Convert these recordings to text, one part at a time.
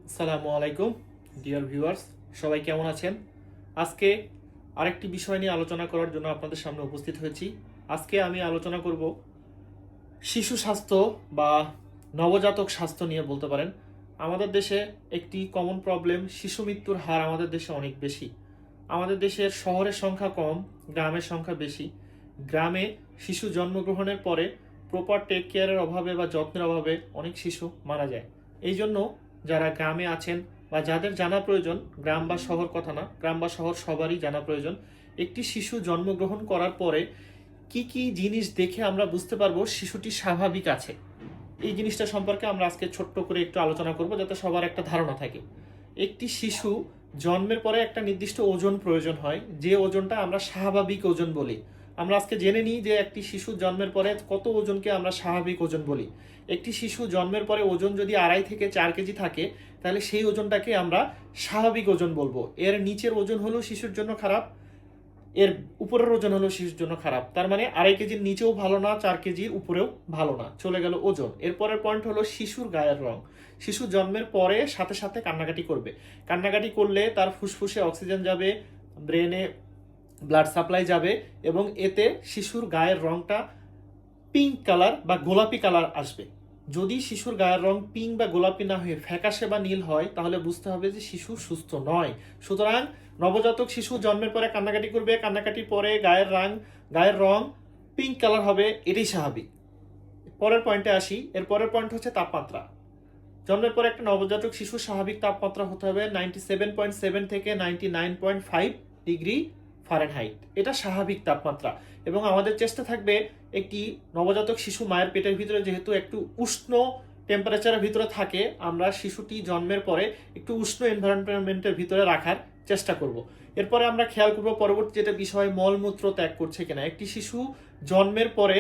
আসসালামু আলাইকুম dear viewers, সবাই কেমন আছেন? আজকে আরেকটি বিষয় নিয়ে আলোচনা করার জন্য আপনাদের সামনে উপস্থিত হয়েছি। আজকে আমি আলোচনা করব শিশু স্বাস্থ্য বা নবজাতক স্বাস্থ্য নিয়ে বলতে পারেন। আমাদের দেশে একটি কমন প্রবলেম, শিশু মৃত্যুর হার আমাদের দেশে অনেক বেশি। আমাদের দেশের শহরের সংখ্যা কম, গ্রামের সংখ্যা বেশি। গ্রামে শিশু জন্মগ্রহণের পরে প্রপার টেক কেয়ারের অভাবে বা যত্নের অভাবে অনেক শিশু মারা যায়। এই জন্য যারা গ্রামে আছেন বা যাদের জানা প্রয়োজন, গ্রাম বা শহর কথা না, গ্রাম বা শহর সবারই জানা প্রয়োজন, একটি শিশু জন্মগ্রহণ করার পরে কি কি জিনিস দেখে আমরা বুঝতে পারবো শিশুটি স্বাভাবিক আছে। এই জিনিসটা সম্পর্কে আমরা আজকে ছোট্ট করে একটু আলোচনা করব, যাতে সবার একটা ধারণা থাকে। একটি শিশু জন্মের পরে একটা নির্দিষ্ট ওজন প্রয়োজন হয়, যে ওজনটা আমরা স্বাভাবিক ওজন বলি। আমরা আজকে জেনে নিই যে একটি শিশু জন্মের পরে কত ওজনকে আমরা স্বাভাবিক ওজন বলি। একটি শিশু জন্মের পরে ওজন যদি 2.5 থেকে 4 কেজি থাকে, তাহলে সেই ওজনটাকে আমরা স্বাভাবিক ওজন বলবো। এর নিচের ওজন হলো শিশুর জন্য খারাপ, এর উপরের ওজন হলো শিশুর জন্য খারাপ। তার মানে 2.5 কেজির নিচেও ভালো না, 4 কেজির উপরেও ভালো না, চলে গেল ওজন। এরপরের পয়েন্ট হলো শিশুর গায়ের রং। শিশু জন্মের পরে সাথে সাথে কান্নাকাটি করবে। কান্নাকাটি করলে তার ফুসফুসে অক্সিজেন যাবে, ব্রেনে ব্লাড সাপ্লাই যাবে, এবং এতে শিশুর গায়ের রংটা পিঙ্ক কালার বা গোলাপি কালার আসবে। যদি শিশুর গায়ের রং পিঙ্ক বা গোলাপি না হয়ে ফ্যাকাশে বা নীল হয়, তাহলে বুঝতে হবে যে শিশু সুস্থ নয়। সুতরাং নবজাতক শিশু জন্মের পরে কান্নাকাটি করবে, কান্নাকাটির পরে গায়ের রং পিঙ্ক কালার হবে, এটাই স্বাভাবিক। পরের পয়েন্টে আসি। এর পরের পয়েন্ট হচ্ছে তাপমাত্রা। জন্মের পরে একটা নবজাতক শিশুর স্বাভাবিক তাপমাত্রা হতে হবে 97.7 থেকে 99.5 ডিগ্রি ফারেনহাইট। এটা স্বাভাবিক তাপমাত্রা। এবং আমাদের চেষ্টা থাকবে একটি নবজাতক শিশু মায়ের পেটের ভিতরে যেহেতু একটু উষ্ণ টেম্পারেচারের ভিতরে থাকে, আমরা শিশুটি জন্মের পরে একটু উষ্ণ এনভায়রনমেন্টের ভিতরে রাখার চেষ্টা করব। এরপরে আমরা খেয়াল করব পরবর্তী যেটা বিষয়, মলমূত্র ত্যাগ করছে কিনা। একটি শিশু জন্মের পরে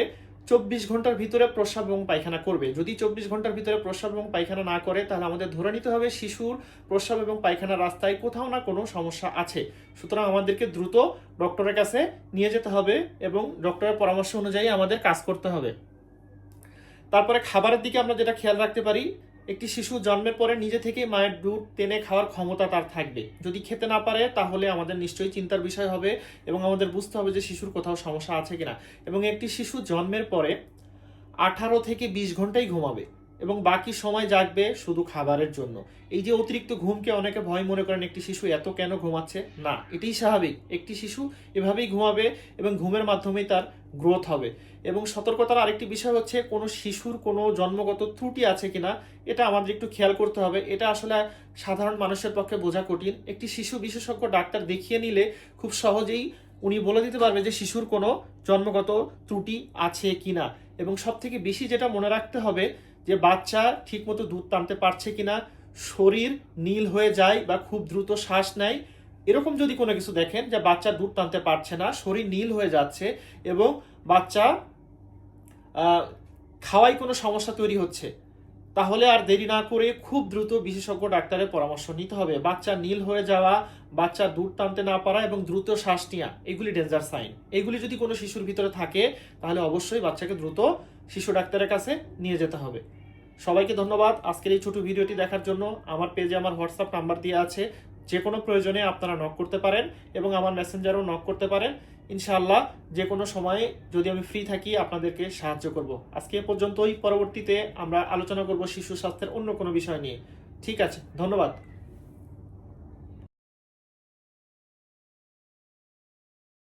24 ঘন্টার ভিতরে প্রস্রাব এবং পায়খানা করবে। যদি 24 ঘন্টার ভিতরে প্রস্রাব এবং পায়খানা না করে, তাহলে আমাদের ধরে নিতে হবে শিশুর প্রস্রাব এবং পায়খানার রাস্তায় কোথাও না কোনো সমস্যা আছে। সুতরাং আমাদেরকে দ্রুত ডক্টরের কাছে নিয়ে যেতে হবে এবং ডক্টরের পরামর্শ অনুযায়ী আমাদের কাজ করতে হবে। তারপরে খাবারের দিকে আমরা যেটা খেয়াল রাখতে পারি, একটি শিশু জন্মের পরে নিজে থেকে মায়ের দুধ টেনে খাওয়ার ক্ষমতা তার থাকবে। যদি খেতে না পারে, তাহলে আমাদের নিশ্চয়ই চিন্তার বিষয় হবে এবং আমাদের বুঝতে হবে যে শিশুর কোথাও সমস্যা আছে কিনা। এবং একটি শিশু জন্মের পরে 18 থেকে 20 ঘন্টাই ঘুমাবে এবং বাকি সময় জাগবে শুধু খাবারের জন্য। এই যে অতিরিক্ত ঘুমকে অনেকে ভয় মনে করেন, একটি শিশু এত কেন ঘুমাচ্ছে, না, এটাই স্বাভাবিক। একটি শিশু এভাবেই ঘুমাবে এবং ঘুমের মাধ্যমেই তার গ্রোথ হবে। এবং সতর্কতার আরেকটি বিষয় হচ্ছে, কোনো শিশুর কোনো জন্মগত ত্রুটি আছে কিনা, এটা আমাদের একটু খেয়াল করতে হবে। এটা আসলে সাধারণ মানুষের পক্ষে বোঝা কঠিন। একটি শিশু বিশেষজ্ঞ ডাক্তার দেখিয়ে নিলে খুব সহজেই উনি বলে দিতে পারবে যে শিশুর কোনো জন্মগত ত্রুটি আছে কিনা। এবং সব থেকে বেশি যেটা মনে রাখতে হবে, যে বাচ্চা ঠিকমতো দুধ টানতে পারছে কিনা, শরীর নীল হয়ে যায় বা খুব দ্রুত শ্বাস নেয়, এরকম যদি কোনো কিছু দেখেন যে বাচ্চা দুধ টানতে পারছে না, শরীর নীল হয়ে যাচ্ছে এবং বাচ্চা খাওয়ায় কোনো সমস্যা তৈরি হচ্ছে, তাহলে আর দেরি না করে খুব দ্রুত বিশেষজ্ঞ ডাক্তারের পরামর্শ নিতে হবে। বাচ্চা নীল হয়ে যাওয়া, বাচ্চা দুধ টানতে না পারা এবং দ্রুত শ্বাস নেওয়া, এগুলি ডেঞ্জার সাইন। এগুলি যদি কোনো শিশুর ভিতরে থাকে, তাহলে অবশ্যই বাচ্চাকে দ্রুত শিশু ডাক্তারের কাছে নিয়ে যেতে হবে। সবাইকে ধন্যবাদ আজকের এই ছোট ভিডিওটি দেখার জন্য। আমার পেজে আমার হোয়াটসঅ্যাপ নাম্বার দেওয়া আছে, যে কোনো প্রয়োজনে আপনারা নক করতে পারেন এবং আমার মেসেঞ্জারও নক করতে পারেন। ইনশাআল্লাহ যে কোনো সময়ে যদি আমি ফ্রি থাকি, আপনাদেরকে সাহায্য করব। আজকে এ পর্যন্তই। পরবর্তীতে আমরা আলোচনা করব শিশু স্বাস্থ্যের অন্য কোনো বিষয় নিয়ে। ঠিক আছে, ধন্যবাদ।